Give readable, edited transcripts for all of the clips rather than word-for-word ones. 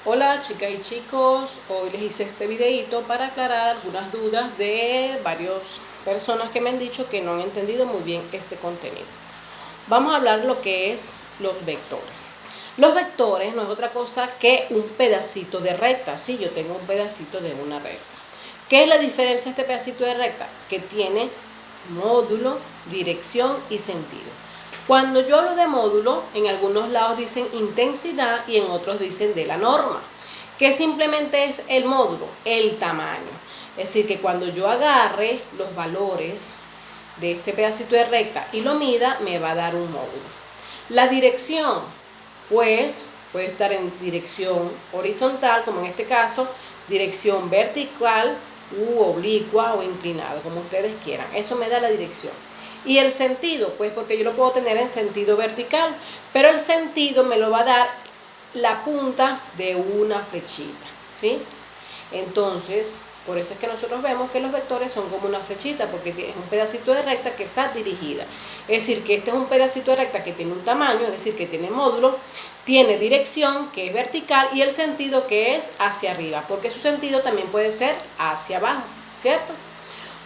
Hola chicas y chicos, hoy les hice este videito para aclarar algunas dudas de varias personas que me han dicho que no han entendido muy bien este contenido. Vamos a hablar de lo que es los vectores. Los vectores no es otra cosa que un pedacito de recta. Sí, yo tengo un pedacito de una recta. ¿Qué es la diferencia de este pedacito de recta? Que tiene módulo, dirección y sentido. Cuando yo hablo de módulo, en algunos lados dicen intensidad y en otros dicen de la norma. ¿Qué simplemente es el módulo? El tamaño. Es decir, que cuando yo agarre los valores de este pedacito de recta y lo mida, me va a dar un módulo. La dirección, pues, puede estar en dirección horizontal, como en este caso, dirección vertical u oblicua o inclinado, como ustedes quieran. Eso me da la dirección. Y el sentido, pues porque yo lo puedo tener en sentido vertical, pero el sentido me lo va a dar la punta de una flechita, ¿sí? Entonces, por eso es que nosotros vemos que los vectores son como una flechita, porque es un pedacito de recta que está dirigida. Es decir, que este es un pedacito de recta que tiene un tamaño, es decir, que tiene módulo, tiene dirección, que es vertical, y el sentido, que es hacia arriba, porque su sentido también puede ser hacia abajo, ¿cierto?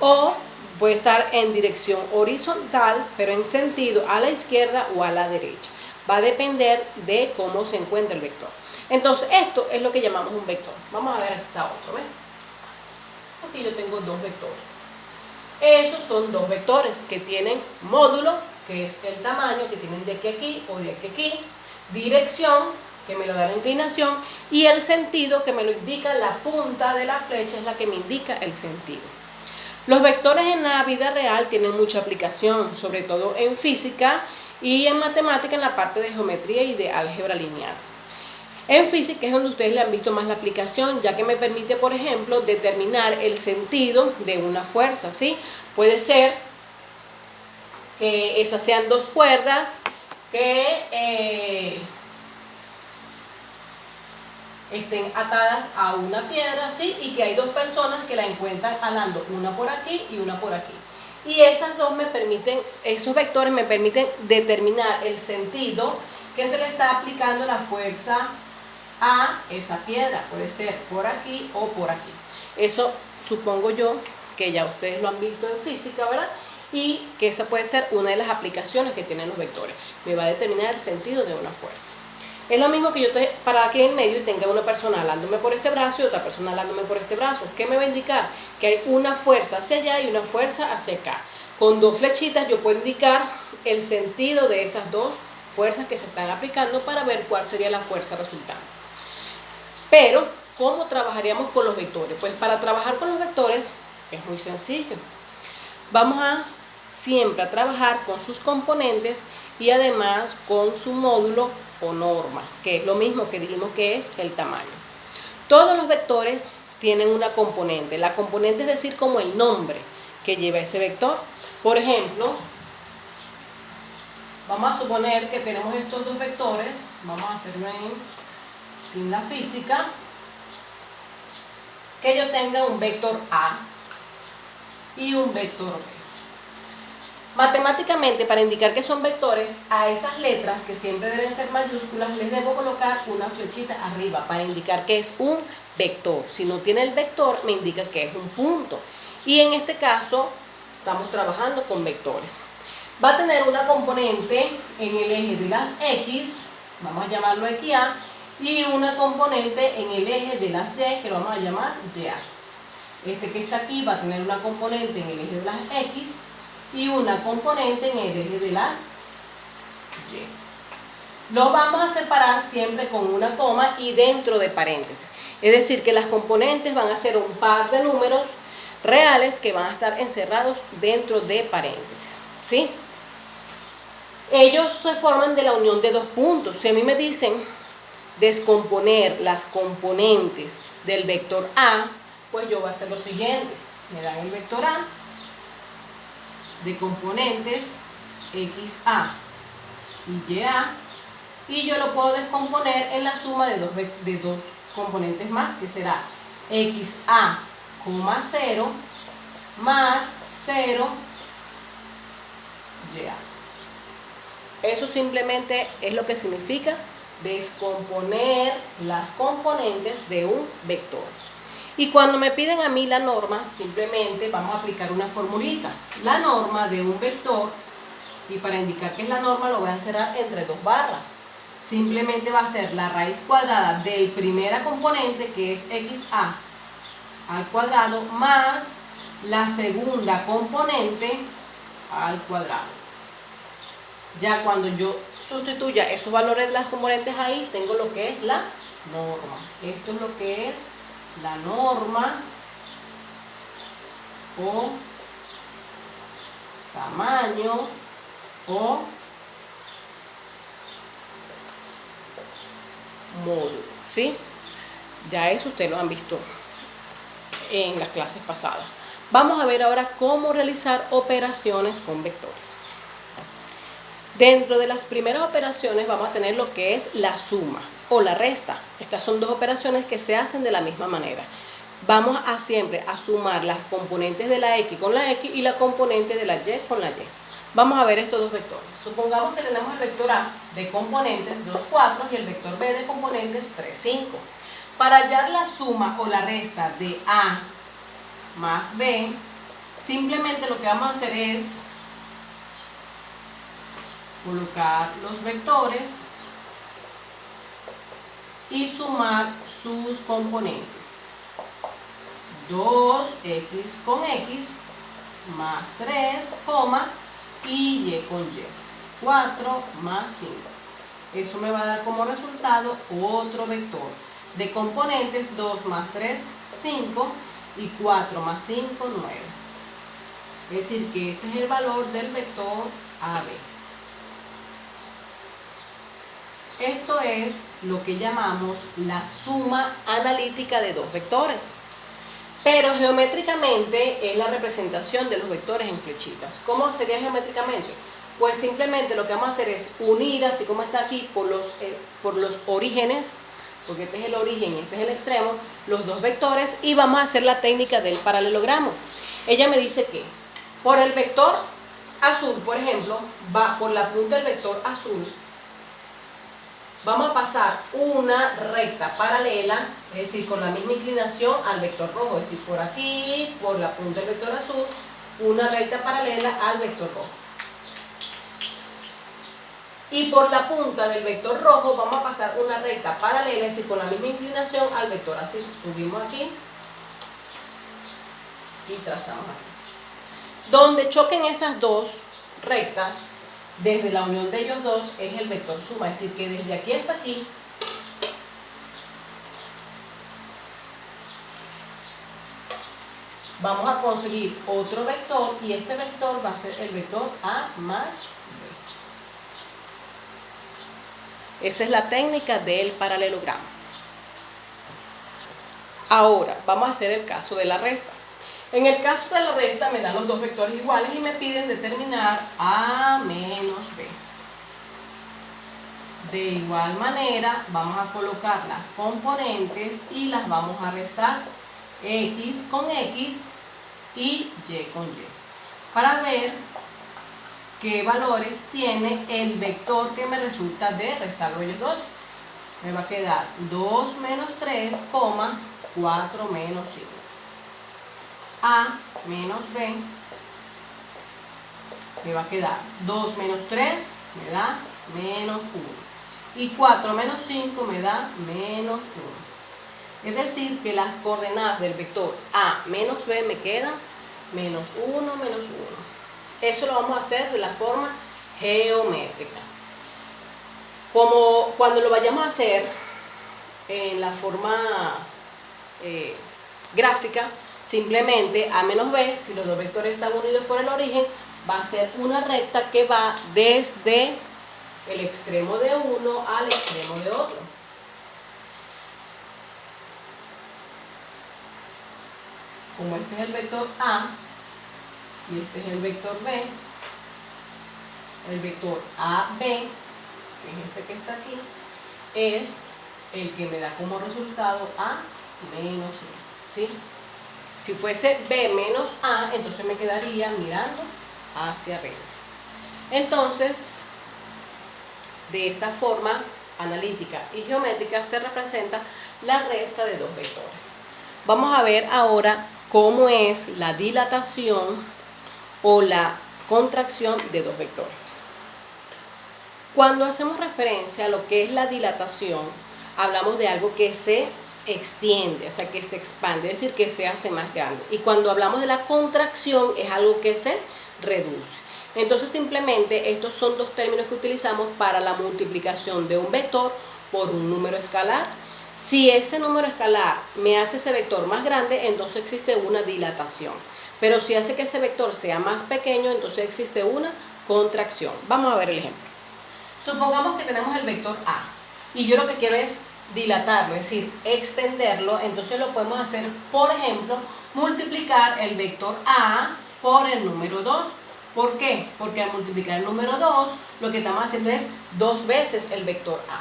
O puede estar en dirección horizontal, pero en sentido a la izquierda o a la derecha. Va a depender de cómo se encuentra el vector. Entonces, esto es lo que llamamos un vector. Vamos a ver, aquí está otro, ¿ven? Aquí yo tengo dos vectores. Esos son dos vectores que tienen módulo, que es el tamaño que tienen de aquí a aquí o de aquí a aquí, dirección, que me lo da la inclinación, y el sentido, que me lo indica la punta de la flecha, es la que me indica el sentido. Los vectores en la vida real tienen mucha aplicación, sobre todo en física y en matemática, en la parte de geometría y de álgebra lineal. En física es donde ustedes le han visto más la aplicación, ya que me permite, por ejemplo, determinar el sentido de una fuerza, ¿sí? Puede ser que esas sean dos cuerdas que estén atadas a una piedra, ¿sí? Y que hay dos personas que la encuentran jalando, una por aquí y una por aquí. Y esas dos esos vectores me permiten determinar el sentido que se le está aplicando la fuerza a esa piedra. Puede ser por aquí o por aquí. Eso supongo yo que ya ustedes lo han visto en física, ¿verdad? Y que esa puede ser una de las aplicaciones que tienen los vectores. Me va a determinar el sentido de una fuerza. Es lo mismo que yo esté parada aquí en medio y tenga una persona alándome por este brazo y otra persona alándome por este brazo. ¿Qué me va a indicar? Que hay una fuerza hacia allá y una fuerza hacia acá. Con dos flechitas yo puedo indicar el sentido de esas dos fuerzas que se están aplicando para ver cuál sería la fuerza resultante. Pero, ¿cómo trabajaríamos con los vectores? Pues para trabajar con los vectores es muy sencillo. Vamos siempre a trabajar con sus componentes y además con su módulo o norma, que es lo mismo que dijimos que es el tamaño. Todos los vectores tienen una componente. La componente es decir, como el nombre que lleva ese vector. Por ejemplo, vamos a suponer que tenemos estos dos vectores. Vamos a hacerlo sin la física. Que yo tenga un vector A y un vector B. Matemáticamente, para indicar que son vectores, a esas letras, que siempre deben ser mayúsculas, les debo colocar una flechita arriba para indicar que es un vector. Si no tiene el vector, me indica que es un punto. Y en este caso, estamos trabajando con vectores. Va a tener una componente en el eje de las X, vamos a llamarlo XA, y una componente en el eje de las Y, que lo vamos a llamar YA. Este que está aquí va a tener una componente en el eje de las X, y una componente en el eje de las Y. Lo vamos a separar siempre con una coma y dentro de paréntesis. Es decir, que las componentes van a ser un par de números reales que van a estar encerrados dentro de paréntesis, ¿sí? Ellos se forman de la unión de dos puntos. Si a mí me dicen descomponer las componentes del vector A, pues yo voy a hacer lo siguiente. Me dan el vector A de componentes XA y YA, y yo lo puedo descomponer en la suma de dos componentes más, que será XA, 0 más 0 YA. Eso simplemente es lo que significa descomponer las componentes de un vector. Y cuando me piden a mí la norma, simplemente vamos a aplicar una formulita. La norma de un vector, y para indicar que es la norma lo voy a encerrar entre dos barras. Simplemente va a ser la raíz cuadrada del primera componente, que es xa al cuadrado, más la segunda componente al cuadrado. Ya cuando yo sustituya esos valores de las componentes ahí, tengo lo que es la norma. Esto es lo que es la norma o tamaño o módulo, ¿sí? Ya eso ustedes lo han visto en las clases pasadas. Vamos a ver ahora cómo realizar operaciones con vectores. Dentro de las primeras operaciones vamos a tener lo que es la suma o la resta. Estas son dos operaciones que se hacen de la misma manera. Vamos a siempre a sumar las componentes de la x con la x y la componente de la y con la y. Vamos a ver estos dos vectores. Supongamos que tenemos el vector A de componentes 2, 4 y el vector B de componentes 3, 5. Para hallar la suma o la resta de A más B, simplemente lo que vamos a hacer es colocar los vectores y sumar sus componentes. 2x con x más 3, y y con y. 4 más 5. Eso me va a dar como resultado otro vector de componentes 2 más 3, 5 y 4 más 5, 9. Es decir que este es el valor del vector AB. Esto es lo que llamamos la suma analítica de dos vectores. Pero geométricamente es la representación de los vectores en flechitas. ¿Cómo sería geométricamente? Pues simplemente lo que vamos a hacer es unir, así como está aquí, por los orígenes, porque este es el origen y este es el extremo, los dos vectores, y vamos a hacer la técnica del paralelogramo. Ella me dice que por el vector azul, por ejemplo, va por la punta del vector azul, vamos a pasar una recta paralela, es decir, con la misma inclinación al vector rojo, es decir, por aquí, por la punta del vector azul, una recta paralela al vector rojo. Y por la punta del vector rojo vamos a pasar una recta paralela, es decir, con la misma inclinación al vector azul. Subimos aquí y trazamos aquí. Donde choquen esas dos rectas, desde la unión de ellos dos, es el vector suma, es decir, que desde aquí hasta aquí vamos a conseguir otro vector, y este vector va a ser el vector A más B. Esa es la técnica del paralelogramo. Ahora vamos a hacer el caso de la resta. En el caso de la resta me dan los dos vectores iguales y me piden determinar A menos B. De igual manera vamos a colocar las componentes y las vamos a restar, x con x y y con y, para ver qué valores tiene el vector que me resulta de restarlo ellos dos. Me va a quedar 2 menos 3, 4 menos 5. A menos B me va a quedar 2 menos 3 me da menos 1 y 4 menos 5 me da menos 1. Es decir que las coordenadas del vector A menos B me quedan menos 1, menos 1. Eso lo vamos a hacer de la forma geométrica. Como cuando lo vayamos a hacer en la forma gráfica, simplemente A menos B, si los dos vectores están unidos por el origen, va a ser una recta que va desde el extremo de uno al extremo de otro. Como este es el vector A y este es el vector B, el vector AB, que es este que está aquí, es el que me da como resultado A menos B, ¿sí? Si fuese B menos A, entonces me quedaría mirando hacia arriba. Entonces, de esta forma analítica y geométrica se representa la resta de dos vectores. Vamos a ver ahora cómo es la dilatación o la contracción de dos vectores. Cuando hacemos referencia a lo que es la dilatación, hablamos de algo que se extiende, o sea, que se expande, es decir, que se hace más grande. Y cuando hablamos de la contracción, es algo que se reduce. Entonces, simplemente estos son dos términos que utilizamos para la multiplicación de un vector por un número escalar. Si ese número escalar me hace ese vector más grande, entonces existe una dilatación. Pero si hace que ese vector sea más pequeño, entonces existe una contracción. Vamos a ver el ejemplo. Supongamos que tenemos el vector A y yo lo que quiero es dilatarlo, es decir, extenderlo. Entonces lo podemos hacer, por ejemplo, multiplicar el vector A por el número 2. ¿Por qué? Porque al multiplicar el número 2, lo que estamos haciendo es 2 veces el vector A.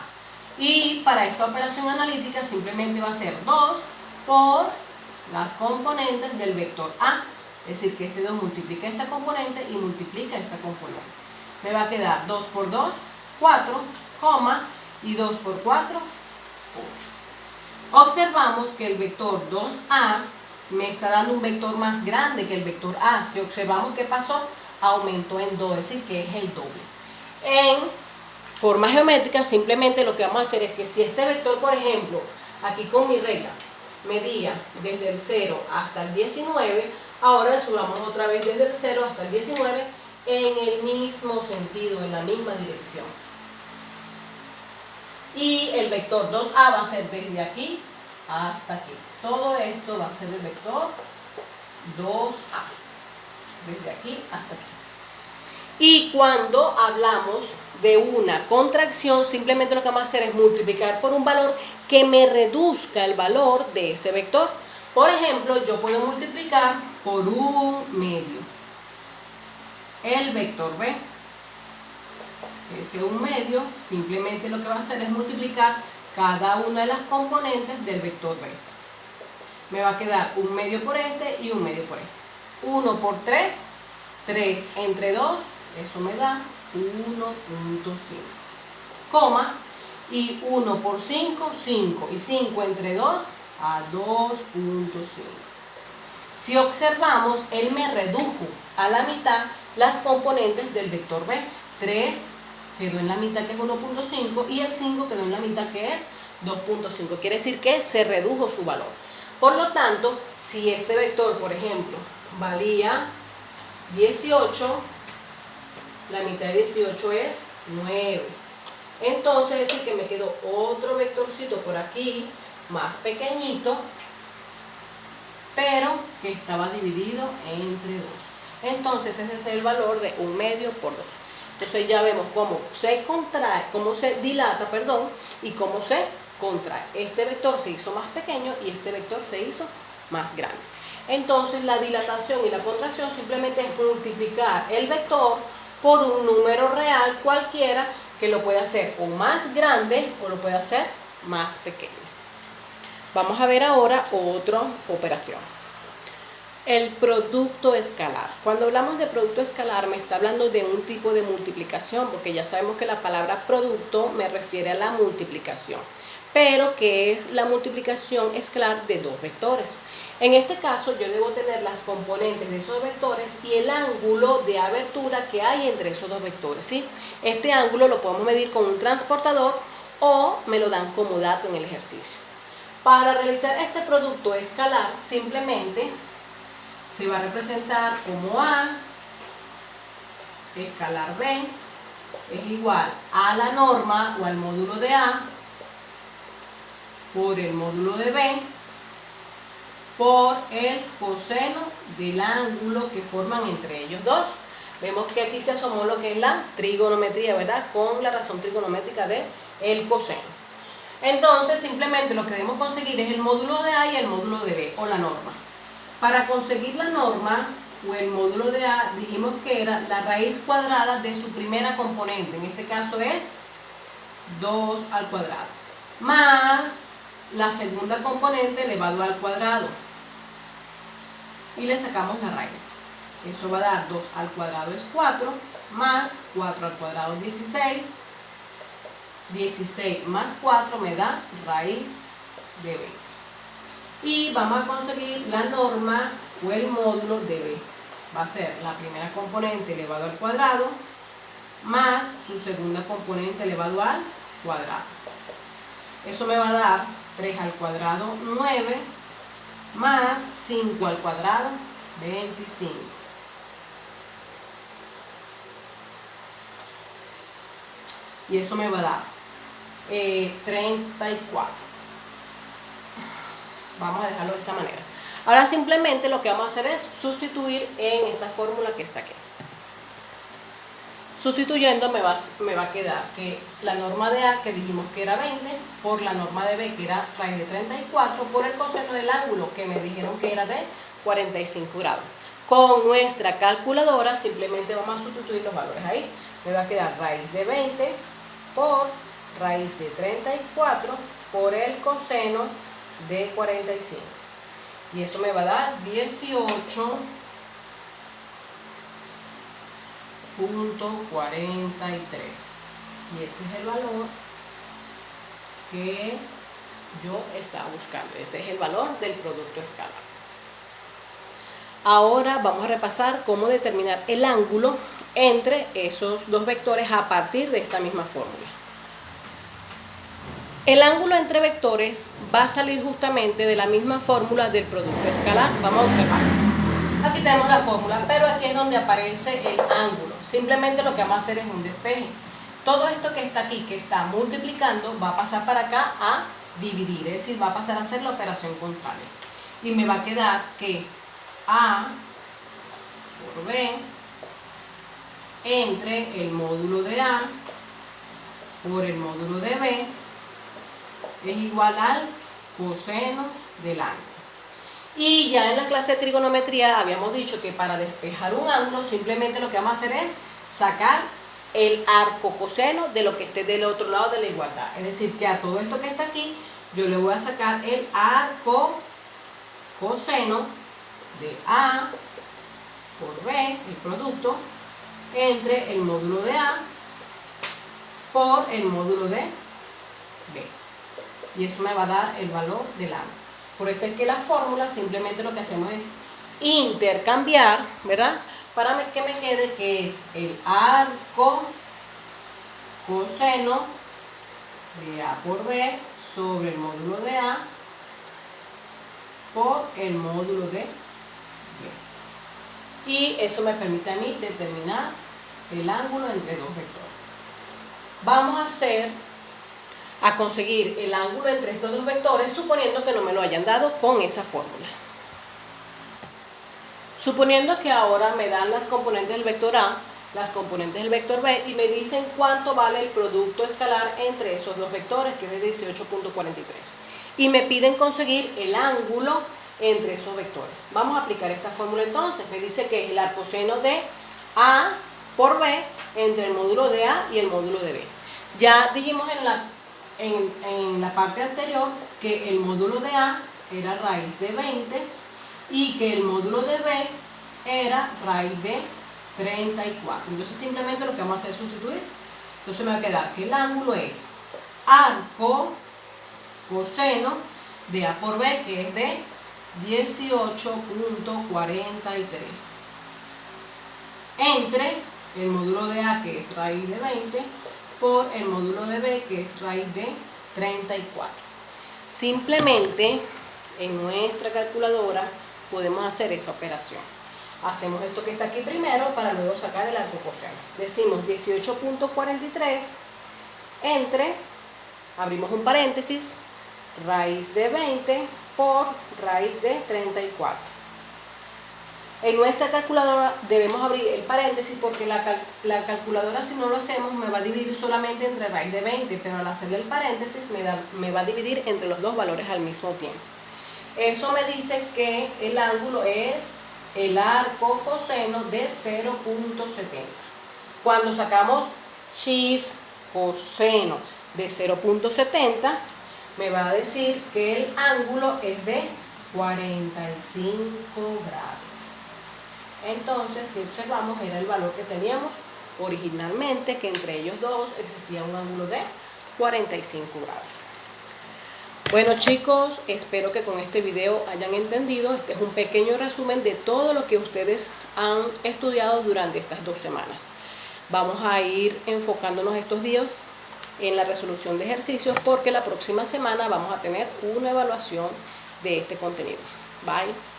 Y para esta operación analítica simplemente va a ser 2 por las componentes del vector A. Es decir, que este 2 multiplica esta componente y multiplica esta componente. Me va a quedar 2 por 2, 4, y 2 por 4, 8. Observamos que el vector 2A me está dando un vector más grande que el vector A. Si observamos qué pasó, aumentó en 2, es decir, que es el doble. En forma geométrica, simplemente lo que vamos a hacer es que si este vector, por ejemplo, aquí con mi regla, medía desde el 0 hasta el 19, ahora le subamos otra vez desde el 0 hasta el 19 en el mismo sentido, en la misma dirección. Y el vector 2A va a ser desde aquí hasta aquí. Todo esto va a ser el vector 2A, desde aquí hasta aquí. Y cuando hablamos de una contracción, simplemente lo que vamos a hacer es multiplicar por un valor que me reduzca el valor de ese vector. Por ejemplo, yo puedo multiplicar por un medio el vector B. Ese un medio, simplemente lo que va a hacer es multiplicar cada una de las componentes del vector B. Me va a quedar un medio por este y un medio por este. 1 por 3, 3 entre 2, eso me da 1.5. Y 1 por 5, 5. Y 5 entre 2, a 2.5. Si observamos, él me redujo a la mitad las componentes del vector B. 3 quedó en la mitad, que es 1.5, y el 5 quedó en la mitad, que es 2.5. Quiere decir que se redujo su valor. Por lo tanto, si este vector, por ejemplo, valía 18, la mitad de 18 es 9. Entonces, es decir, que me quedó otro vectorcito por aquí, más pequeñito, pero que estaba dividido entre 2. Entonces, ese es el valor de un medio por 2. Entonces ya vemos cómo se contrae, cómo se dilata, y cómo se contrae. Este vector se hizo más pequeño y este vector se hizo más grande. Entonces la dilatación y la contracción simplemente es multiplicar el vector por un número real cualquiera, que lo puede hacer o más grande o lo puede hacer más pequeño. Vamos a ver ahora otra operación. El producto escalar. Cuando hablamos de producto escalar, me está hablando de un tipo de multiplicación, porque ya sabemos que la palabra producto me refiere a la multiplicación, pero que es la multiplicación escalar de dos vectores. En este caso, yo debo tener las componentes de esos vectores y el ángulo de abertura que hay entre esos dos vectores, ¿sí? Este ángulo lo podemos medir con un transportador o me lo dan como dato en el ejercicio. Para realizar este producto escalar, simplemente se va a representar como A escalar B es igual a la norma o al módulo de A por el módulo de B por el coseno del ángulo que forman entre ellos dos. Vemos que aquí se asomó lo que es la trigonometría, ¿verdad? Con la razón trigonométrica del coseno. Entonces, simplemente lo que debemos conseguir es el módulo de A y el módulo de B, o la norma. Para conseguir la norma o el módulo de A, dijimos que era la raíz cuadrada de su primera componente. En este caso es 2 al cuadrado, más la segunda componente elevado al cuadrado. Y le sacamos la raíz. Eso va a dar 2 al cuadrado es 4, más 4 al cuadrado es 16, 16 más 4 me da raíz de 20. Y vamos a conseguir la norma o el módulo de b. Va a ser la primera componente elevado al cuadrado más su segunda componente elevado al cuadrado. Eso me va a dar 3 al cuadrado 9 más 5 al cuadrado 25. Y eso me va a dar 34. Vamos a dejarlo de esta manera. Ahora simplemente lo que vamos a hacer es sustituir en esta fórmula que está aquí. Sustituyendo me va a quedar que la norma de A, que dijimos que era 20, por la norma de B, que era raíz de 34, por el coseno del ángulo, que me dijeron que era de 45 grados. Con nuestra calculadora simplemente vamos a sustituir los valores ahí. Me va a quedar raíz de 20 por raíz de 34 por el coseno de 45. Y eso me va a dar 18.43. Y ese es el valor que yo estaba buscando. Ese es el valor del producto escalar. Ahora vamos a repasar cómo determinar el ángulo entre esos dos vectores a partir de esta misma fórmula. El ángulo entre vectores va a salir justamente de la misma fórmula del producto escalar. Vamos a observar. Aquí tenemos la fórmula, pero aquí es donde aparece el ángulo. Simplemente lo que vamos a hacer es un despeje. Todo esto que está aquí, que está multiplicando, va a pasar para acá a dividir. Es decir, va a pasar a hacer la operación contraria. Y me va a quedar que A por B entre el módulo de A por el módulo de B es igual al coseno del ángulo. Y ya en la clase de trigonometría habíamos dicho que para despejar un ángulo simplemente lo que vamos a hacer es sacar el arco coseno de lo que esté del otro lado de la igualdad. Es decir, que a todo esto que está aquí yo le voy a sacar el arco coseno de A por B, el producto, entre el módulo de A por el módulo de B. Y eso me va a dar el valor del ángulo. Por eso es que la fórmula simplemente lo que hacemos es intercambiar, ¿verdad? Para que me quede que es el arco coseno de A por B sobre el módulo de A por el módulo de B. Y eso me permite a mí determinar el ángulo entre dos vectores. Vamos a conseguir el ángulo entre estos dos vectores suponiendo que no me lo hayan dado con esa fórmula. Suponiendo que ahora me dan las componentes del vector A, las componentes del vector B y me dicen cuánto vale el producto escalar entre esos dos vectores, que es de 18.43. Y me piden conseguir el ángulo entre esos vectores. Vamos a aplicar esta fórmula entonces. Me dice que es el arcoseno de A por B entre el módulo de A y el módulo de B. Ya dijimos en la parte anterior que el módulo de A era raíz de 20 y que el módulo de B era raíz de 34. Entonces simplemente lo que vamos a hacer es sustituir. Entonces me va a quedar que el ángulo es arco coseno de A por B, que es de 18.43 entre el módulo de A, que es raíz de 20, por el módulo de B, que es raíz de 34. Simplemente en nuestra calculadora podemos hacer esa operación. Hacemos esto que está aquí primero para luego sacar el arco coseno. Decimos 18.43 entre, abrimos un paréntesis, raíz de 20 por raíz de 34. En nuestra calculadora debemos abrir el paréntesis porque la calculadora, si no lo hacemos, me va a dividir solamente entre raíz de 20, pero al hacerle el paréntesis me va a dividir entre los dos valores al mismo tiempo. Eso me dice que el ángulo es el arco coseno de 0.70. Cuando sacamos shift coseno de 0.70, me va a decir que el ángulo es de 45 grados. Entonces, si observamos, era el valor que teníamos originalmente, que entre ellos dos existía un ángulo de 45 grados. Bueno chicos, espero que con este video hayan entendido. Este es un pequeño resumen de todo lo que ustedes han estudiado durante estas 2 semanas. Vamos a ir enfocándonos estos días en la resolución de ejercicios porque la próxima semana vamos a tener una evaluación de este contenido. Bye.